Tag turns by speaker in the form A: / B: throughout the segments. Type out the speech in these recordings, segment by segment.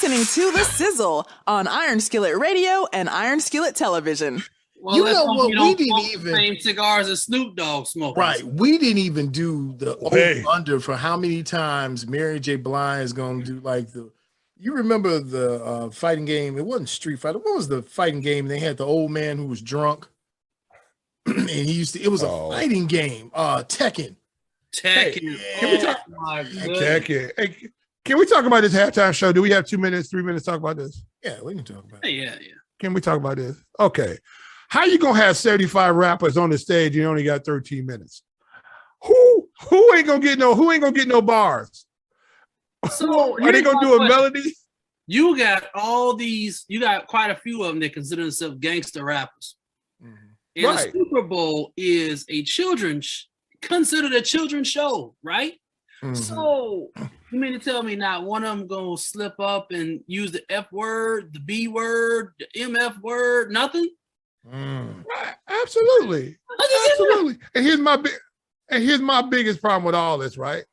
A: listening to The Sizzle on Iron Skillet Radio and Iron Skillet Television.
B: Well,
C: you know what? We didn't even
B: same cigars as Snoop Dogg smoking.
C: Right. We didn't even do the over-under for how many times Mary J. Blige is going to do like the. You remember the fighting game? It wasn't Street Fighter. What was the fighting game? They had the old man who was drunk, and he used to. It was a fighting game. Tekken.
B: Tekken.
D: Can we talk? Tekken. Hey, can we talk about this halftime show? Do we have 2 minutes, 3 minutes to talk about this?
C: Yeah, we can talk about it.
B: Yeah.
D: Can we talk about this? Okay. How you gonna have 75 rappers on the stage? You only got 13 minutes. Who ain't gonna get no bars?
B: So
D: are they gonna do a melody?
B: You got all these. You got quite a few of them that consider themselves gangster rappers. Mm-hmm. And the Super Bowl is considered a children's show, right? Mm-hmm. So you mean to tell me not one of them gonna slip up and use the F word, the B word, the MF word, nothing?
D: Right. Absolutely. And here's my biggest problem with all this, right?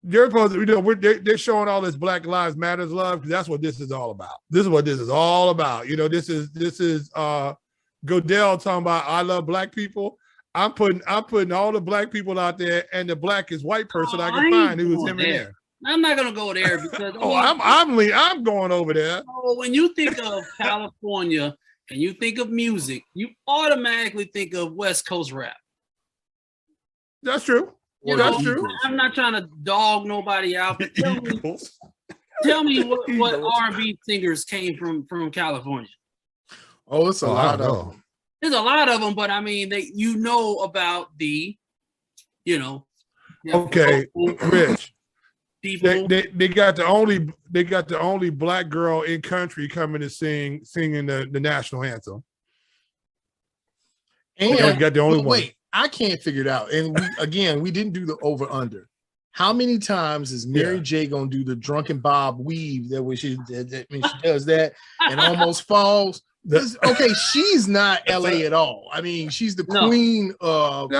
D: They're supposed to, they're showing all this Black Lives Matters love because that's what this is all about. This is what this is all about. You know, this is Goodell talking about I love black people. I'm putting all the black people out there, and the blackest white person I can find who was Eminem.
B: I'm not gonna go there because
D: I'm going over there.
B: Oh, when you think of California and you think of music, you automatically think of West Coast rap.
D: That's true. That's true.
B: I'm not trying to dog nobody out, but tell me what R&B singers came from California.
C: Oh, it's a lot of them.
B: There's a lot of them, but I mean, about the,
D: okay, Rich.
B: People.
D: They got the only black girl in country coming to singing the national anthem.
C: And you got the only one. Wait, I can't figure it out. And we didn't do the over under. How many times is Mary J gonna do the drunken Bob weave when she does that and almost falls? Okay, she's not LA at all. I mean, she's the queen of.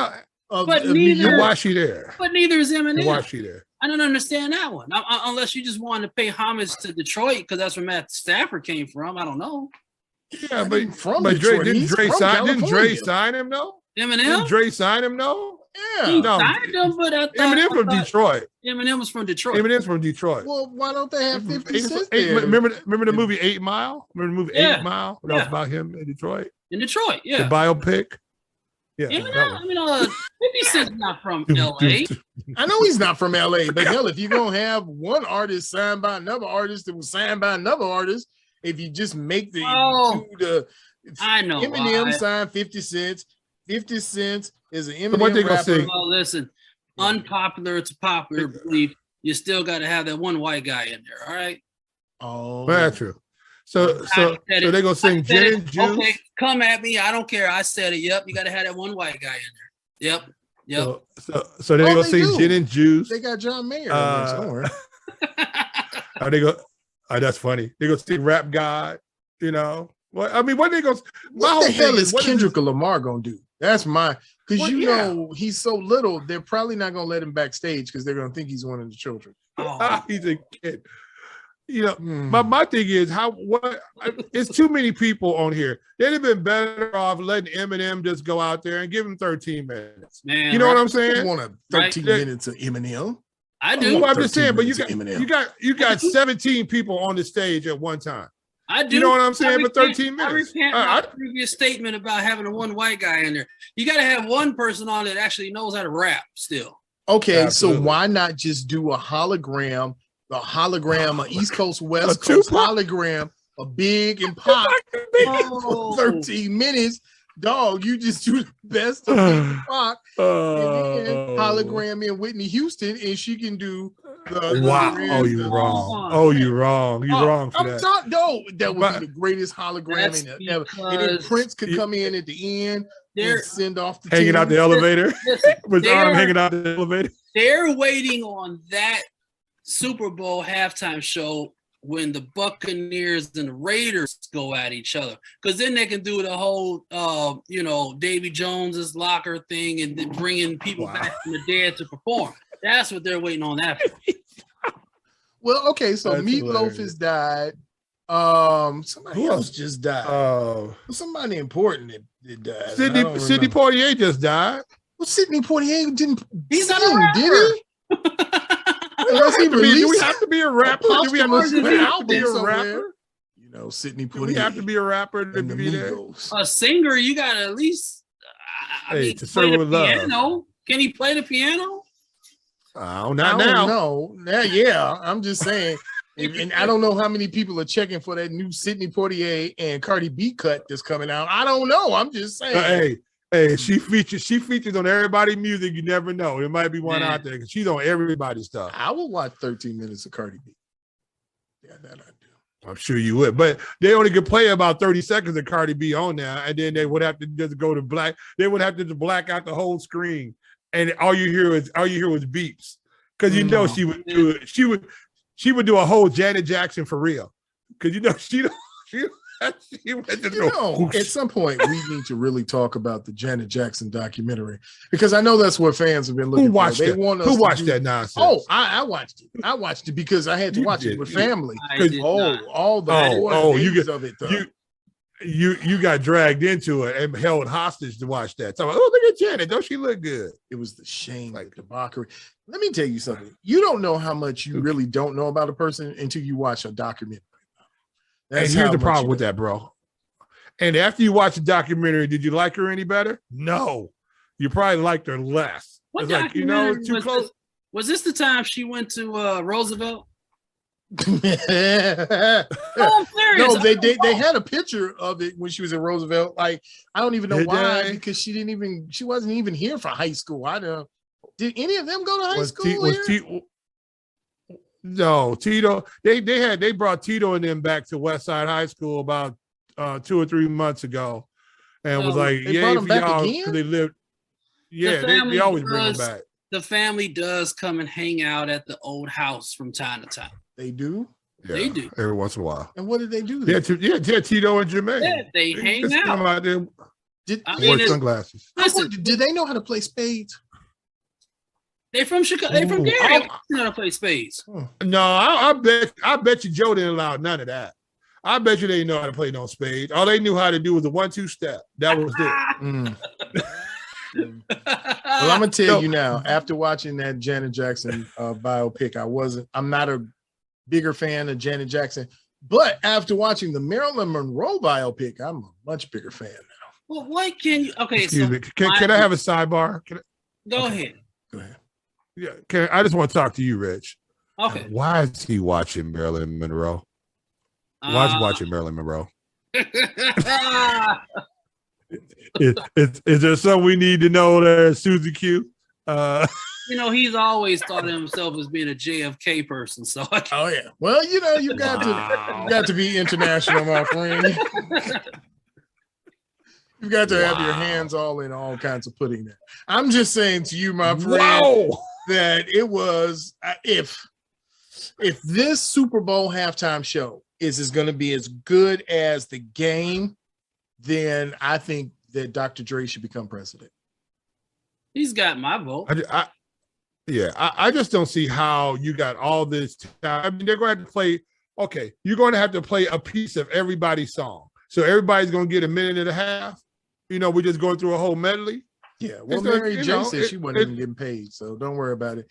B: But neither.
D: Why is she there?
B: But neither is Eminem.
D: Why is she there?
B: I don't understand that one. Unless you just wanted to pay homage to Detroit because that's where Matt Stafford came from. I don't know.
D: Yeah, but didn't Dre sign him though?
B: Eminem?
D: Didn't Dre sign him though?
B: Yeah, he signed him, but
D: Eminem from Detroit.
B: Eminem was from Detroit.
D: Eminem's from Detroit.
C: Well, why don't they have 50 Cent
D: there? Remember the movie 8 Mile? Remember the movie 8 Mile? That was about him in Detroit.
B: In Detroit, yeah.
D: The biopic. Yeah.
B: Eminem, 50 Cent's not from LA.
C: I know he's not from LA, but hell, if you're gonna have one artist signed by another artist that was signed by another artist, if you just make
B: I know
C: Eminem signed 50 Cent. 50 Cent is an Eminem rapper.
B: Well, listen, unpopular to popular belief, you still got to have that one white guy in there. All right.
C: Oh,
D: that's true. So they're gonna sing Gin and Juice.
B: Okay, come at me. I don't care. I said it. Yep, you got to have that one white guy in there. Yep.
D: So they're gonna sing Gin and Juice.
C: They got John Mayer somewhere.
D: That's funny. They're gonna sing Rap God. You know. What I mean? What they gonna?
C: What the hell is Kendrick Lamar gonna do? That's because know he's so little. They're probably not gonna let him backstage because they're gonna think he's one of the children.
D: He's a kid. You know, my thing is it's too many people on here. They'd have been better off letting Eminem just go out there and give him 13 minutes. Man, you know what I'm saying?
C: I want 13 minutes of Eminem.
B: I do.
D: Well, I'm just saying, but you got 17 people on the stage at one time.
B: I do.
D: You know what I'm saying? For 13 minutes.
B: I recant my previous statement about having a one white guy in there. You got to have one person on that actually knows how to rap still.
C: Okay, absolutely. So why not just do a hologram, an East Coast, West Coast hologram, a Big and Pop for 13 minutes? Dog, you just do the best of Big Pop and then hologram in Whitney Houston, and she can do
D: wow. You're wrong. You're wrong for that.
C: That would be the greatest hologram ever. And then Prince could come in at the end and send off the
D: hanging out the elevator. With his arm hanging out the elevator.
B: They're waiting on that Super Bowl halftime show when the Buccaneers and the Raiders go at each other, because then they can do the whole, Davy Jones's locker thing and then bringing people back from the dead to perform. That's what they're waiting on that for.
C: Well, okay, so
D: That's
C: Meatloaf
D: hilarious.
C: has died. Somebody
D: Who
C: else
D: else?
C: just died. Somebody important that died.
D: Sidney Poitier just died.
C: Well, Sidney Poitier didn't
B: He's not
C: sing,
B: a
C: did
B: rapper.
C: he? Unless he
D: Do
C: released
D: we have to be a rapper? Do we have
C: posthumous
D: to be
C: album
D: a
C: somewhere.
D: rapper?
C: You know, Sidney
D: Do we
C: Poitier.
D: have to be a rapper to
C: and the
D: be there?
C: Migos.
B: A singer, you got to at least
D: To
B: play
D: serve
B: the
D: with love.
B: piano. Can he play the piano?
D: Oh,
C: I
D: not
C: don't
D: now.
C: know. Yeah, I'm just saying. And I don't know how many people are checking for that new Sidney Poitier and Cardi B cut that's coming out. I don't know. I'm just saying.
D: Hey, she features on everybody's music. You never know. There might be one out there because she's on everybody's stuff.
C: I will watch 13 minutes of Cardi B. Yeah, that I do.
D: I'm sure you would, but they only could play about 30 seconds of Cardi B on there, and then they would have to just go to black. They would have to just black out the whole screen, and all you hear was beeps because you know she would do it. She would do a whole Janet Jackson for real because you know she went to
C: at some point we need to really talk about the Janet Jackson documentary because I know that's what fans have been looking for.
D: Who watched that nonsense?
C: Oh, I watched it. I watched it because I had to watch it with family. All the days of it though.
D: You got dragged into it and held hostage to watch that. So, look at Janet. Don't she look good?
C: It was the shame, like the debauchery. Let me tell you something. You don't know how much you really don't know about a person until you watch a documentary.
D: And here's the problem with that, bro. And after you watch the documentary, did you like her any better? No. You probably liked her less.
B: What
D: it's like, too close.
B: Was this the time she went to Roosevelt?
C: No, they had a picture of it when she was in Roosevelt. Like, I don't even know why, because she wasn't even here for high school. Did any of them go to high school?
D: No, Tito. They brought Tito and them back to West Side High School about 2 or 3 months ago, and was like, "Yeah, for y'all." They lived. Yeah, they always bring them back.
B: The family does come and hang out at the old house from time to time.
C: They do.
D: Yeah,
B: they do
D: every once in a while.
C: And what did they do?
D: Yeah, Tito and Jermaine.
B: Yeah, they hang out.
D: Come out there.
B: Wear
D: sunglasses.
C: Listen, did they know how to play spades?
B: They from Chicago. They from Gary. They know how to play spades.
D: No, I bet you Joe didn't allow none of that. I bet you they didn't know how to play no spades. All they knew how to do was a 1-2 step. That was it.
C: Well, I'm gonna tell you now. After watching that Janet Jackson biopic, I'm not a bigger fan of Janet Jackson. But after watching the Marilyn Monroe biopic, I'm a much bigger fan now.
B: Well, what can you? Okay,
D: excuse me. Can I have a sidebar?
B: Go ahead.
C: Go ahead.
D: Yeah, I just want to talk to you, Rich.
B: Okay.
D: Why is he watching Marilyn Monroe? Why is he watching Marilyn Monroe? Is there something we need to know there, Susie Q?
B: He's always thought of himself as being a JFK person. So
C: oh yeah. Well, you got to be international, my friend. You've got to have your hands all in all kinds of pudding there. I'm just saying to you, my friend, that it was if this Super Bowl halftime show is going to be as good as the game, then I think that Dr. Dre should become president.
B: He's got my vote.
D: I just don't see how you got all this time. I mean, they're going to have to play. Okay, you're going to have to play a piece of everybody's song, so everybody's going to get a minute and a half. We're just going through a whole medley.
C: Yeah, well, Mary J said she wasn't even getting paid, so don't worry about it.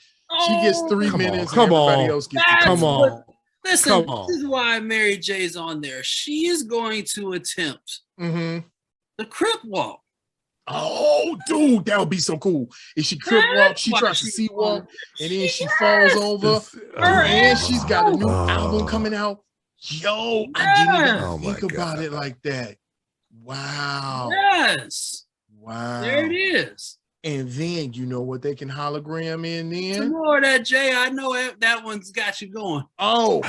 C: She gets 3 minutes. Everybody else gets.
B: Listen, this is why Mary J's on there. She is going to attempt the Crip Walk.
C: Oh, dude, that would be so cool. If she Crip Walk, she tries to sea walk, and then she falls over, and she's got a new album coming out. Yo, I didn't even think about it like that. Wow.
B: Yes.
C: Wow.
B: There it is.
C: And then you know what they can hologram in then?
B: Some more of that, Jay. I know that one's got you going.
C: Oh.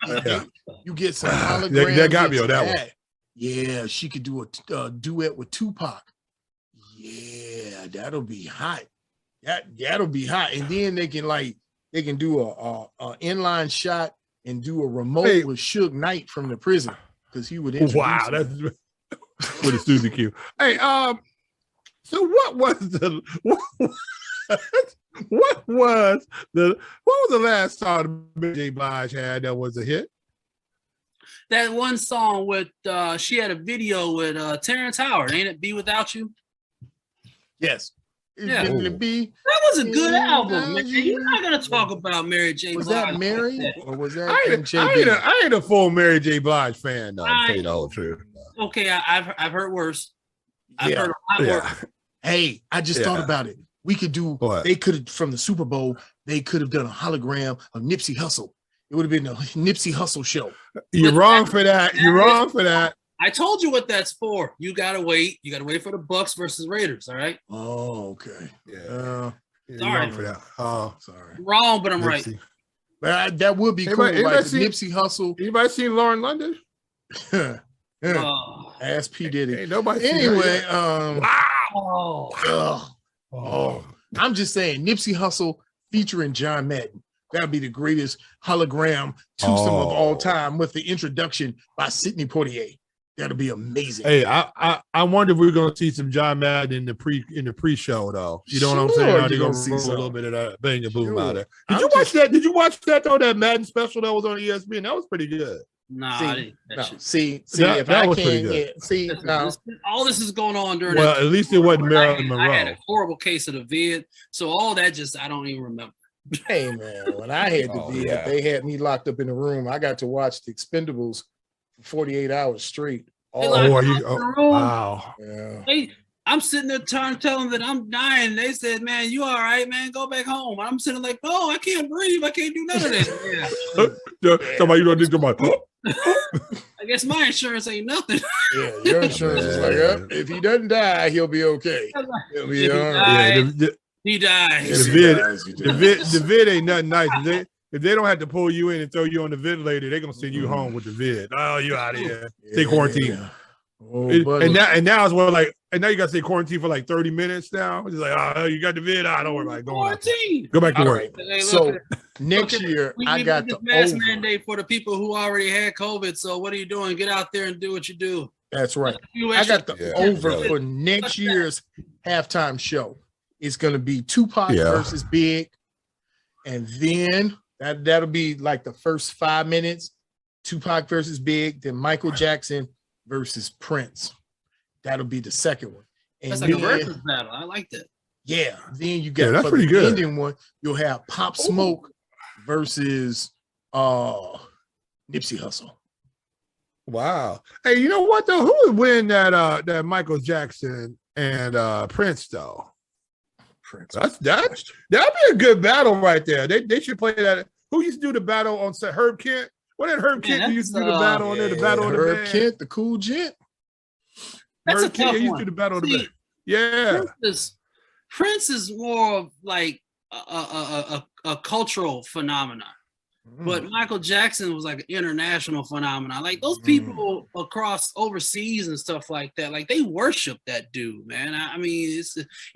C: Yeah. You get some hologram.
D: That got me on that one.
C: Yeah, she could do a duet with Tupac. Yeah, that'll be hot. That'll be hot. And then they can do a inline shot and do a remote with Suge Knight from the prison because he would introduce him.
D: That's with a Susie Q. Hey, so what was What was the last song Mary J. Blige had that was a hit?
B: That one song with she had a video with Terrence Howard, ain't it? Be Without You.
C: Yes.
B: Yeah.
C: Be.
B: That was a good album, man. You're not gonna talk about Mary J.
C: Was
B: Blige
C: that Mary or was that
D: I ain't a full Mary J. Blige fan, though, to tell you the whole truth.
B: Okay, I've heard worse. I've heard a lot worse.
C: Hey, I just thought about it. We could do what? They could have from the Super Bowl, they could have done a hologram of Nipsey Hussle. It would have been a Nipsey Hussle show.
D: You're wrong for that. You're wrong for that.
B: I told you what that's for. You gotta wait. You gotta wait for the Bucks versus Raiders. All right.
C: Oh, okay.
D: Yeah.
B: Sorry
D: wrong for that. Oh, sorry.
B: Wrong, but I'm right.
C: But that would be cool. Like Nipsey Hussle.
D: Anybody seen Lauren London?
C: Ask P Diddy.
D: Ain't nobody.
C: Anyway,
D: wow.
C: I'm just saying, Nipsey Hussle featuring John Madden. That'd be the greatest hologram twosome of all time with the introduction by Sidney Poitier. That'd be amazing.
D: Hey, I wonder if we're gonna see some John Madden in the pre-show though. You know what I'm saying? They're gonna see a little bit of that bang and boom out there. Did you watch that? Did you watch that though? That Madden special that was on ESPN? That was pretty good.
B: Nah,
C: see,
B: I didn't.
C: If I can't
B: all this is going on during.
D: Well, at least it wasn't Marilyn Monroe.
B: I had a horrible case of the vid, so all that I don't even remember.
C: Hey man, when I had the vid, they had me locked up in the room. I got to watch the Expendables for 48 hours straight.
D: Wow.
C: Yeah.
B: Hey, I'm sitting there trying to tell them that I'm dying. They said, "Man, you all right, man? Go back home." I'm sitting like, "Oh, I can't breathe. I can't do none of this."
D: Somebody you don't need to go.
B: I guess my insurance ain't nothing.
C: Yeah, your insurance is like, if he doesn't die, he'll be okay. He'll be all right.
B: He dies.
D: The vid ain't nothing nice. If they don't have to pull you in and throw you on the ventilator, they're gonna send you home with the vid. Oh, you out of here. Stay quarantined. And now it's now you gotta stay quarantined for like 30 minutes now. It's like, oh, you got the vid. Don't worry about it. Go back to work.
C: Right. So next year I got the
B: mask mandate for the people who already had COVID. So what are you doing? Get out there and do what you do.
C: That's right. I got the over for next year's halftime show. It's gonna be Tupac versus Big, and then that'll be like the first 5 minutes. Tupac versus Big, then Michael Jackson versus Prince. That'll be the second one. And
B: that's like a versus battle. I like that.
C: Yeah. Then you got
D: that's pretty good.
C: Ending one. You'll have Pop Smoke versus Nipsey Hussle.
D: Wow. Hey, you know what though? Who would win that Michael Jackson and Prince though? Prince. That'd be a good battle right there. They should play that. Who used to do the battle on set? Herb Kent. What did Herb Kent who used to do the battle on there? The battle on the
C: Herb Kent, the cool gent.
B: That's
D: Herb
B: a tough
D: Kent,
B: one.
D: He used to do the battle on the band. Yeah.
B: Prince is more of like a cultural phenomenon. But Michael Jackson was like an international phenomenon. Like those people across overseas and stuff like that, like they worship that dude, man. I mean,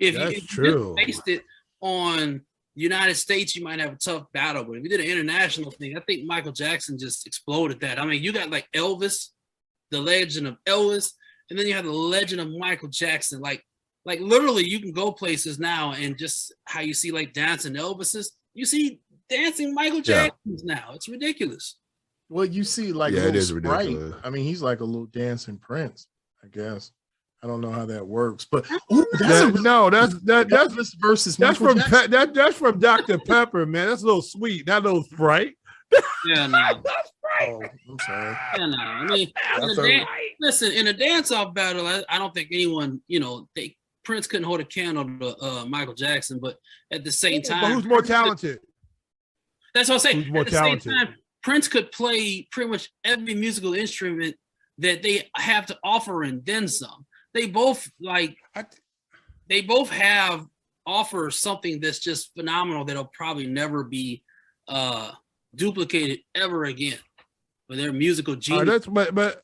B: if you based it on United States, you might have a tough battle. But if you did an international thing, I think Michael Jackson just exploded that. I mean, you got like Elvis, the legend of Elvis, and then you have the legend of Michael Jackson. Like literally, you can go places now and just how you see like dancing Elvises, you see dancing Michael Jacksons now. It's ridiculous.
C: Well, you see, like
D: it is
C: Sprite.
D: ridiculous.
C: I mean, he's like a little dancing Prince, I guess. I don't know how that works, but
D: that's
C: versus
D: that's from that's from Dr. Pepper, man. That's a little sweet, not a little Sprite.
B: Yeah, no.
C: Oh, I'm sorry.
B: Yeah, no. I mean, listen, in a dance-off battle, I don't think anyone, Prince couldn't hold a candle to Michael Jackson, but at the same time,
D: but who's more talented?
B: That's what I'm saying.
D: Who's more talented?
B: Same time, Prince could play pretty much every musical instrument that they have to offer and then some. They both offer something that's just phenomenal that'll probably never be duplicated ever again with their musical genius.
D: But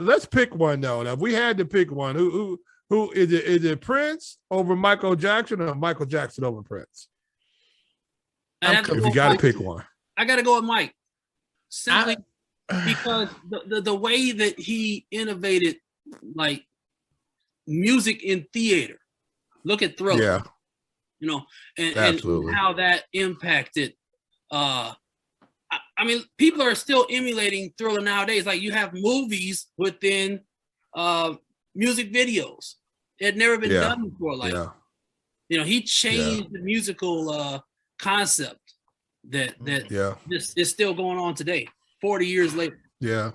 D: let's pick one though. Now, if we had to pick one, who is it? Is it Prince over Michael Jackson or Michael Jackson over Prince? If you got to pick one,
B: I got to go with Mike, simply because the way that he innovated like music in theater. Look at Thriller. you know, and
D: Absolutely.
B: how that impacted. I mean, people are still emulating Thriller nowadays. Like you have movies within music videos. It had never been done before. Like, you know, he changed the musical concept that this is still going on today, 40 years later.
D: Yeah.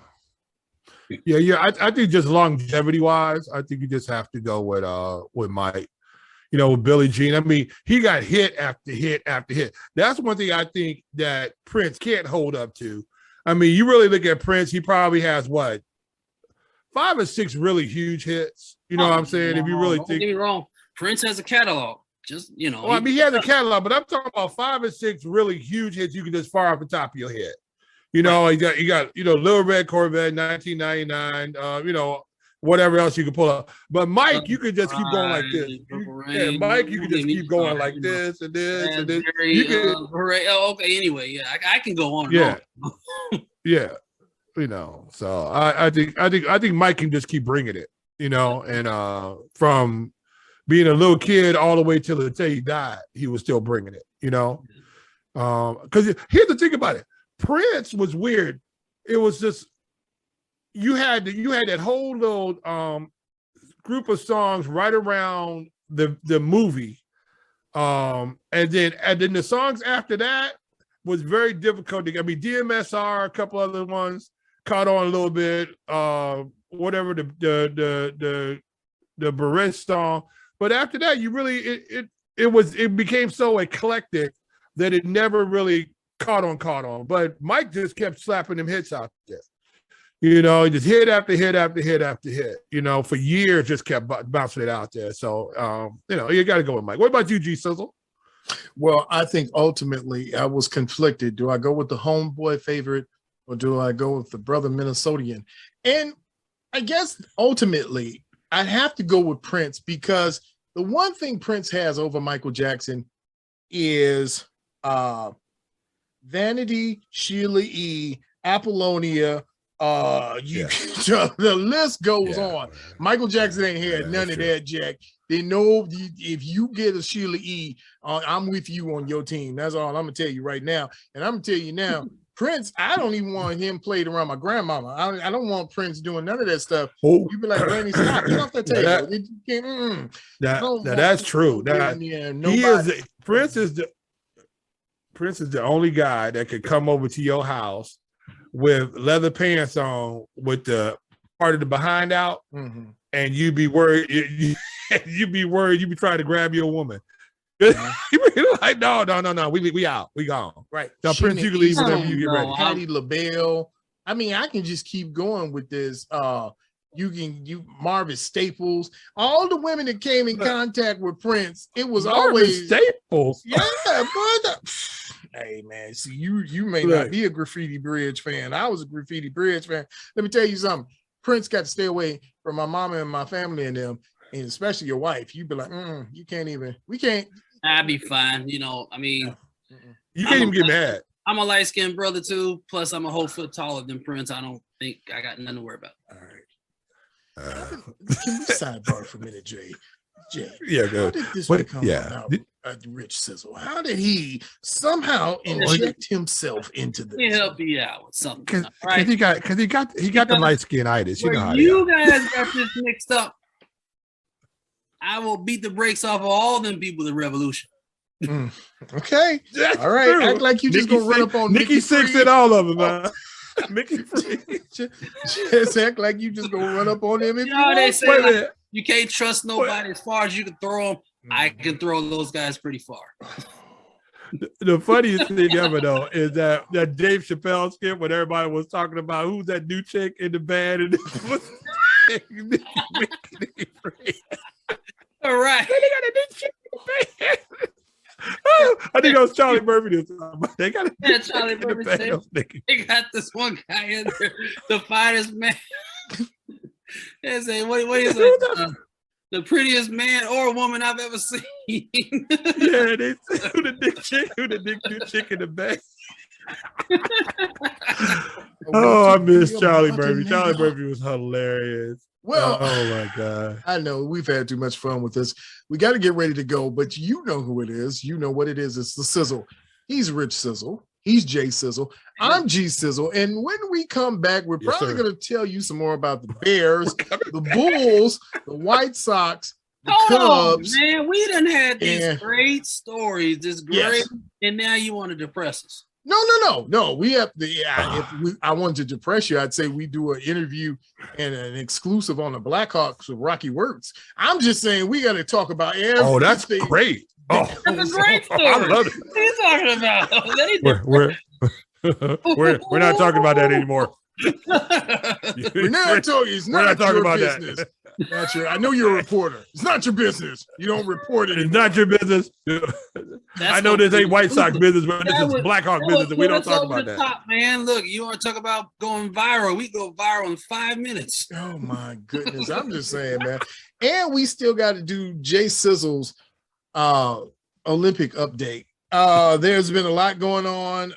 D: I think just longevity wise, I think you just have to go with Mike. You know, with Billie Jean. I mean, he got hit after hit after hit. That's one thing I think that Prince can't hold up to. I mean, you really look at Prince, he probably has what, 5 or 6 really huge hits. You know what I'm saying? If you really think.
B: Don't get me wrong, Prince has a catalog. Just, you know.
D: Well, I mean, he has a catalog, but I'm talking about 5 or 6 really huge hits you can just fire off the top of your head. You know, you got, you know, Little Red Corvette, 1999, you know, whatever else you can pull up. But Mike, you could just keep going like this. Mike, you can just keep going like this and this and this.
B: Okay, anyway, I can go on.
D: Yeah, yeah, you know. So I think Mike can just keep bringing it, you know, and from being a little kid all the way till the day he died, he was still bringing it, you know. Because here's the thing about it, Prince was weird. It was just. You had that whole little group of songs right around the movie, and then the songs after that was very difficult. I mean, DMSR, a couple other ones caught on a little bit. Whatever the Barrett song, but after that, you really it became so eclectic that it never really caught on. But Mike just kept slapping them hits out there. You know, just hit after hit after hit after hit, you know, for years, just kept bouncing it out there. So, you know, you got to go with Mike. What about you, G Sizzle?
C: Well, I think ultimately I was conflicted. Do I go with the homeboy favorite or do I go with the brother Minnesotian? And I guess ultimately I'd have to go with Prince because the one thing Prince has over Michael Jackson is Vanity, Sheila E., Apollonia, the list goes on. Michael Jackson ain't had none of that, Jack. They know if you get a Sheila E., I'm with you on your team. That's all I'm gonna tell you right now. And I'm gonna tell you now, Prince, I don't even want him played around my grandmama. I don't want Prince doing none of that stuff. You be like, Granny, stop, get off that table.
D: That's true. Prince is the only guy that could come over to your house with leather pants on with the part of the behind out, and you'd be worried. You'd be trying to grab your woman. You be like, no, we out, we gone.
C: Right.
D: Now, Prince, you can leave whenever you get ready.
C: Patti LaBelle. I mean, I can just keep going with this. Marvin Staples, all the women that came in contact with Prince, it was
D: Marvin
C: always
D: Staples.
C: Yeah, but hey man, see you may not be a Graffiti Bridge fan. I was a Graffiti Bridge fan. Let me tell you something. Prince got to stay away from my mama and my family and them, and especially your wife. You'd be like, you can't even. We can't.
B: I'd be fine. You know, I mean,
D: you can't even get mad.
B: I'm a light-skinned brother too. Plus, I'm a whole foot taller than Prince. I don't think I got nothing to worry about.
C: All right. Can we sidebar for a minute, Jay?
D: Yeah, good.
C: How did this become about Rich Sizzle? How did he somehow inject himself into this?
B: Let me help you out with something.
D: Because he got the light skin-itis. You know how
B: you guys got this mixed up. I will beat the brakes off of all them people in Revolution.
C: Okay.
D: That's
C: all right.
D: True.
C: Act like you just gonna run up on
D: Nikki Sixx and all of them, man. Mickey Free.
C: Just act like you just gonna run up on him. If
B: they say like, you can't trust nobody as far as you can throw them. I can throw those guys pretty far.
D: The funniest thing ever though is that Dave Chappelle skit when everybody was talking about who's that new chick in the band and it was Nikki Free.
B: All right.
D: They got a new chick in the band. I think it was Charlie Murphy this time. They got
B: Charlie Murphy. They got this one guy in there, the finest man. They say, what is it? The prettiest man or woman I've ever seen.
D: Yeah, they say who the new chick in the band. Oh, I miss Charlie Murphy. Charlie Murphy was hilarious.
C: Well,
D: oh my God.
C: I know we've had too much fun with this. We got to get ready to go, but you know who it is. You know what it is. It's the Sizzle. He's Rich Sizzle. He's Jay Sizzle. I'm G Sizzle. And when we come back, we're probably going to tell you some more about the Bears, the Bulls, the White Sox, the Cubs.
B: On, man. We done had these great stories, and now you want to depress us.
C: No. We have the. I wanted to depress you, I'd say we do an interview and an exclusive on the Blackhawks with Rocky Wirtz. I'm just saying we got to talk about everything.
D: Oh, that's great. Oh,
B: that's a great story.
D: I love it.
B: What are you talking
D: about? We're not talking about that anymore.
C: We're not talking. It's not your business. Not your, I know you're a reporter. It's not your business. You don't report it.
D: It's not your business. I know this ain't White Sox business, but this is Blackhawk business, and we don't talk about that.
B: Top, man, look, you want to talk about going viral? We go viral in 5 minutes.
C: Oh my goodness! I'm just saying, man. And we still got to do Jay Sizzle's Olympic update. There's been a lot going on.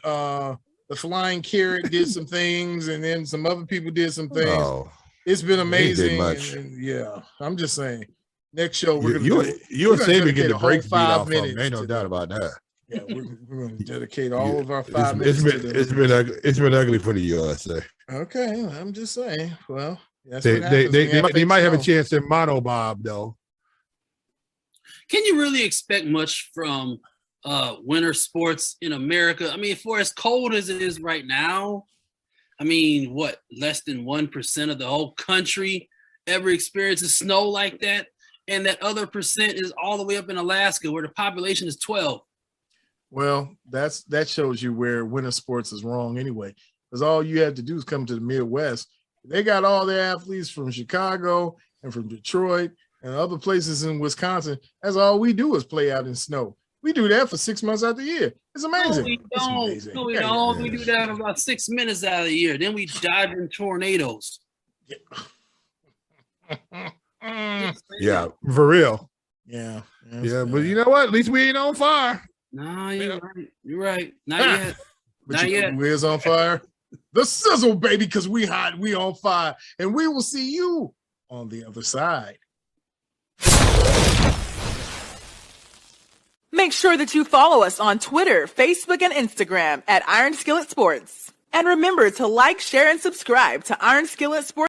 C: The Flying Carrot did some things, and then some other people did some things. Oh. It's been amazing. And yeah, I'm just saying. Next show, we're
D: you're saving get the break beat off of them. Ain't no doubt about that.
C: Yeah, we're going to dedicate all of our 5 minutes.
D: It's been ugly for the USA.
C: Okay, I'm just saying. Well, that's
D: they might have a chance in monobob though.
B: Can you really expect much from winter sports in America? I mean, for as cold as it is right now. I mean, what, less than 1% of the whole country ever experiences snow like that? And that other percent is all the way up in Alaska where the population is 12.
C: Well, that shows you where winter sports is wrong anyway. Because all you have to do is come to the Midwest. They got all their athletes from Chicago and from Detroit and other places in Wisconsin. That's all we do is play out in snow. We do that for 6 months out of the year. It's amazing.
B: No, we don't. We do that about 6 minutes out of the year. Then we dive in tornadoes.
D: Yeah, for real.
C: Yeah.
D: But you know what? At least we ain't on fire.
B: No, you're right. You're right. Not yet.
C: Not yet. Who is on fire? The Sizzle, baby, because we hot, we on fire. And we will see you on the other side.
A: Make sure that you follow us on Twitter, Facebook, and Instagram at Iron Skillet Sports. And remember to like, share, and subscribe to Iron Skillet Sports